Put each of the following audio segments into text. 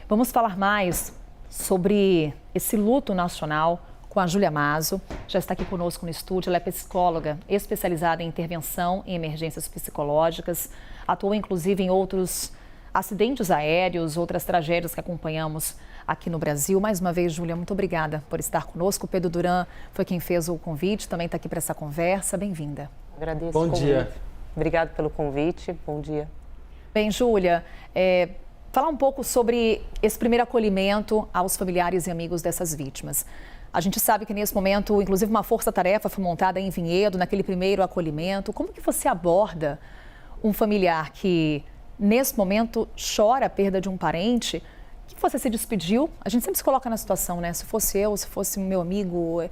Vamos falar mais sobre esse luto nacional com a Júlia Mazo. Já está aqui conosco no estúdio. Ela é psicóloga especializada em intervenção em emergências psicológicas. Atuou inclusive em outros acidentes aéreos, outras tragédias que acompanhamos aqui no Brasil. Mais uma vez, Júlia, muito obrigada por estar conosco. O Pedro Duran foi quem fez o convite, também está aqui para essa conversa. Bem-vinda. Agradeço. Bom dia. Obrigada pelo convite. Bom dia. Bem, Júlia, falar um pouco sobre esse primeiro acolhimento aos familiares e amigos dessas vítimas. A gente sabe que nesse momento, inclusive, uma força-tarefa foi montada em Vinhedo, naquele primeiro acolhimento. Como que você aborda um familiar que, nesse momento, chora a perda de um parente, que você se despediu? A gente sempre se coloca na situação, né? Se fosse eu, se fosse meu amigo,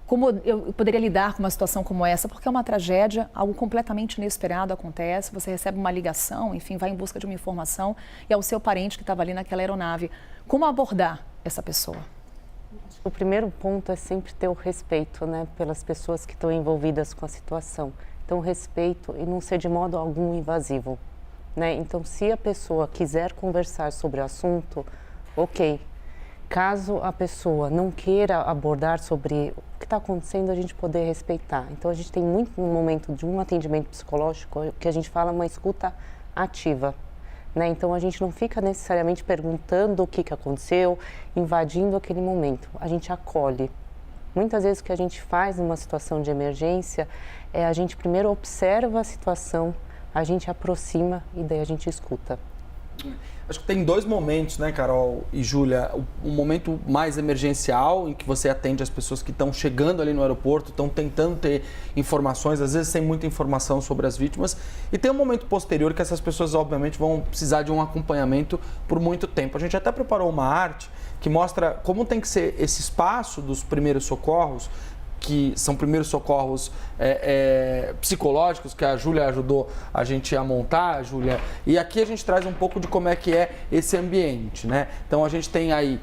como eu poderia lidar com uma situação como essa? Porque é uma tragédia, algo completamente inesperado acontece, você recebe uma ligação, enfim, vai em busca de uma informação e é o seu parente que estava ali naquela aeronave. Como abordar essa pessoa? O primeiro ponto é sempre ter o respeito, né, pelas pessoas que estão envolvidas com a situação. Então, respeito e não ser de modo algum invasivo, né? Então, se a pessoa quiser conversar sobre o assunto, ok. Caso a pessoa não queira abordar sobre o que está acontecendo, a gente poder respeitar. Então, a gente tem muito no momento de um atendimento psicológico que a gente fala uma escuta ativa, né? Então, a gente não fica necessariamente perguntando o que aconteceu, invadindo aquele momento. A gente acolhe. Muitas vezes o que a gente faz numa situação de emergência é a gente primeiro observa a situação, a gente aproxima e daí a gente escuta. Acho que tem dois momentos, né, Carol e Júlia? Um momento mais emergencial, em que você atende as pessoas que estão chegando ali no aeroporto, estão tentando ter informações, às vezes sem muita informação sobre as vítimas. E tem um momento posterior que essas pessoas, obviamente, vão precisar de um acompanhamento por muito tempo. A gente até preparou uma arte que mostra como tem que ser esse espaço dos primeiros socorros, que são primeiros socorros psicológicos, que a Júlia ajudou a gente a montar, Júlia. E aqui a gente traz um pouco de como é que é esse ambiente, né? Então a gente tem aí,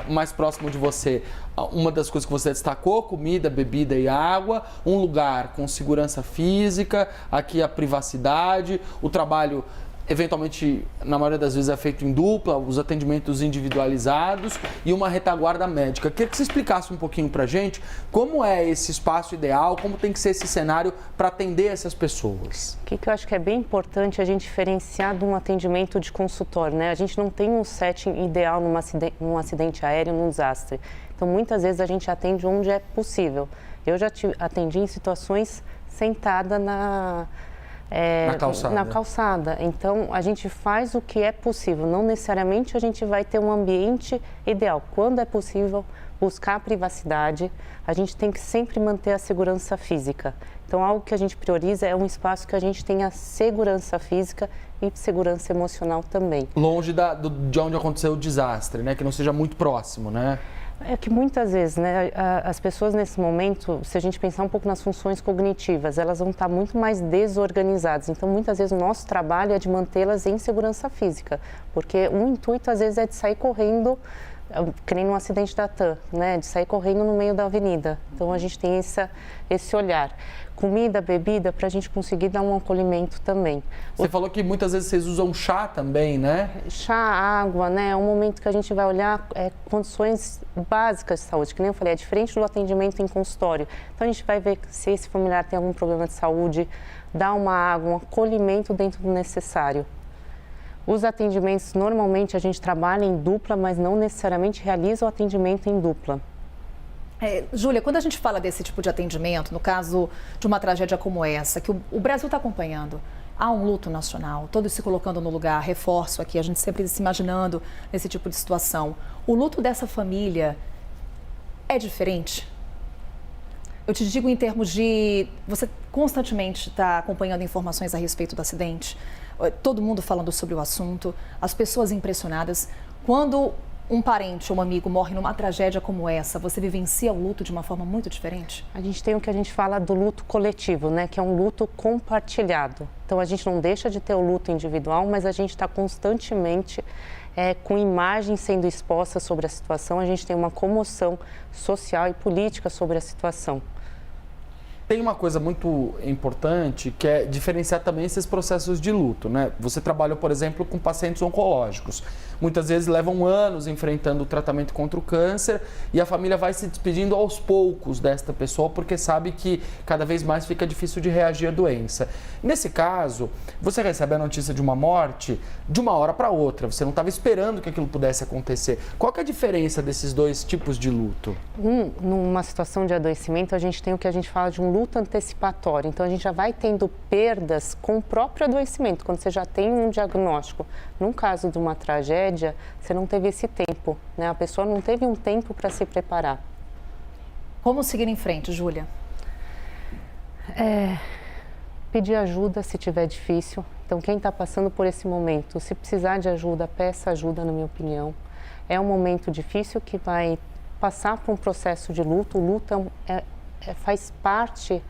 mais próximo de você, uma das coisas que você destacou, comida, bebida e água, um lugar com segurança física, aqui a privacidade, o trabalho eventualmente, na maioria das vezes, é feito em dupla, os atendimentos individualizados e uma retaguarda médica. Queria que você explicasse um pouquinho pra gente como é esse espaço ideal, como tem que ser esse cenário para atender essas pessoas. O que eu acho que é bem importante a gente diferenciar de um atendimento de consultório, né? A gente não tem um setting ideal num acidente aéreo, num desastre. Então, muitas vezes a gente atende onde é possível. Eu já atendi em situações sentada na calçada. Então, a gente faz o que é possível. Não necessariamente a gente vai ter um ambiente ideal. Quando é possível buscar a privacidade, a gente tem que sempre manter a segurança física. Então, algo que a gente prioriza é um espaço que a gente tenha segurança física e segurança emocional também. Longe de onde aconteceu o desastre, né? Que não seja muito próximo, né? É que muitas vezes, né, as pessoas nesse momento, se a gente pensar um pouco nas funções cognitivas, elas vão estar muito mais desorganizadas. Então, muitas vezes, o nosso trabalho é de mantê-las em segurança física, porque o intuito, às vezes, é de sair correndo, que nem num acidente da TAM, né, de sair correndo no meio da avenida. Então, a gente tem esse olhar. Comida, bebida, para a gente conseguir dar um acolhimento também. Você falou que muitas vezes vocês usam chá também, né? Chá, água, né? É um momento que a gente vai olhar condições básicas de saúde, que nem eu falei, é diferente do atendimento em consultório. Então, a gente vai ver se esse familiar tem algum problema de saúde, dar uma água, um acolhimento dentro do necessário. Os atendimentos, normalmente, a gente trabalha em dupla, mas não necessariamente realiza o atendimento em dupla. Júlia, quando a gente fala desse tipo de atendimento, no caso de uma tragédia como essa, que o Brasil está acompanhando, há um luto nacional, todos se colocando no lugar, reforço aqui, a gente sempre se imaginando nesse tipo de situação. O luto dessa família é diferente? Eu te digo em termos de... Você constantemente está acompanhando informações a respeito do acidente, todo mundo falando sobre o assunto, as pessoas impressionadas. Quando um parente ou um amigo morre numa tragédia como essa, você vivencia o luto de uma forma muito diferente? A gente tem o que a gente fala do luto coletivo, né? Que é um luto compartilhado. Então, a gente não deixa de ter o luto individual, mas a gente está constantemente com imagens sendo expostas sobre a situação. A gente tem uma comoção social e política sobre a situação. Tem uma coisa muito importante que é diferenciar também esses processos de luto, né? Você trabalha, por exemplo, com pacientes oncológicos. Muitas vezes levam anos enfrentando o tratamento contra o câncer e a família vai se despedindo aos poucos desta pessoa porque sabe que cada vez mais fica difícil de reagir à doença. Nesse caso, você recebe a notícia de uma morte de uma hora para outra. Você não estava esperando que aquilo pudesse acontecer. Qual que é a diferença desses dois tipos de luto? Numa situação de adoecimento, a gente tem o que a gente fala de um luto antecipatório. Então, a gente já vai tendo perdas com o próprio adoecimento, quando você já tem um diagnóstico. Num caso de uma tragédia, você não teve esse tempo, né? A pessoa não teve um tempo para se preparar. Como seguir em frente, Júlia? Pedir ajuda se tiver difícil. Então, quem está passando por esse momento, se precisar de ajuda, peça ajuda, na minha opinião. É um momento difícil que vai passar por um processo de luto. O luto faz parte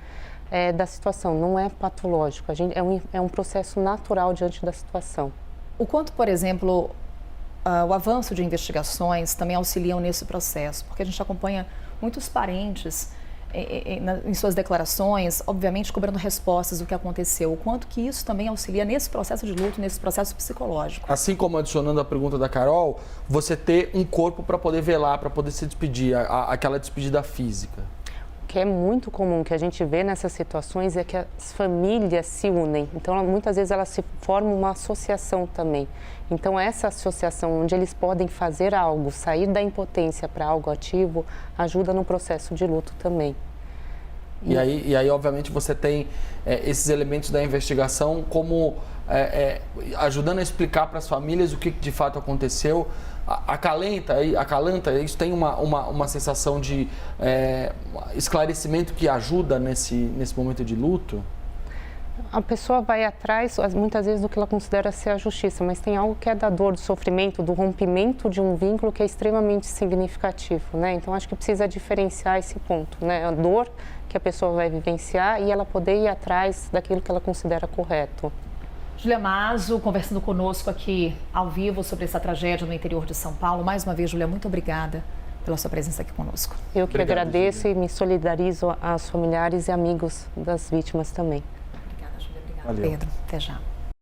da situação, não é patológico. É um processo natural diante da situação. O quanto, por exemplo, o avanço de investigações também auxiliam nesse processo? Porque a gente acompanha muitos parentes em suas declarações, obviamente cobrando respostas do que aconteceu. O quanto que isso também auxilia nesse processo de luto, nesse processo psicológico? Assim como adicionando a pergunta da Carol, você ter um corpo para poder velar, para poder se despedir, aquela despedida física. O que é muito comum que a gente vê nessas situações é que as famílias se unem. Então, muitas vezes elas se formam uma associação também. Então, essa associação onde eles podem fazer algo, sair da impotência para algo ativo, ajuda no processo de luto também. E aí, obviamente, você tem esses elementos da investigação como ajudando a explicar para as famílias o que de fato aconteceu. Acalanta, isso tem uma sensação de esclarecimento que ajuda nesse momento de luto? A pessoa vai atrás, muitas vezes, do que ela considera ser a justiça, mas tem algo que é da dor, do sofrimento, do rompimento de um vínculo que é extremamente significativo, né? Então, acho que precisa diferenciar esse ponto, né? A dor que a pessoa vai vivenciar e ela poder ir atrás daquilo que ela considera correto. Júlia Mazzo, conversando conosco aqui ao vivo sobre essa tragédia no interior de São Paulo. Mais uma vez, Júlia, muito obrigada pela sua presença aqui conosco. Eu que agradeço, Júlia. E me solidarizo aos familiares e amigos das vítimas também. Obrigada, Júlia. Obrigada, Valeu. Pedro. Até já.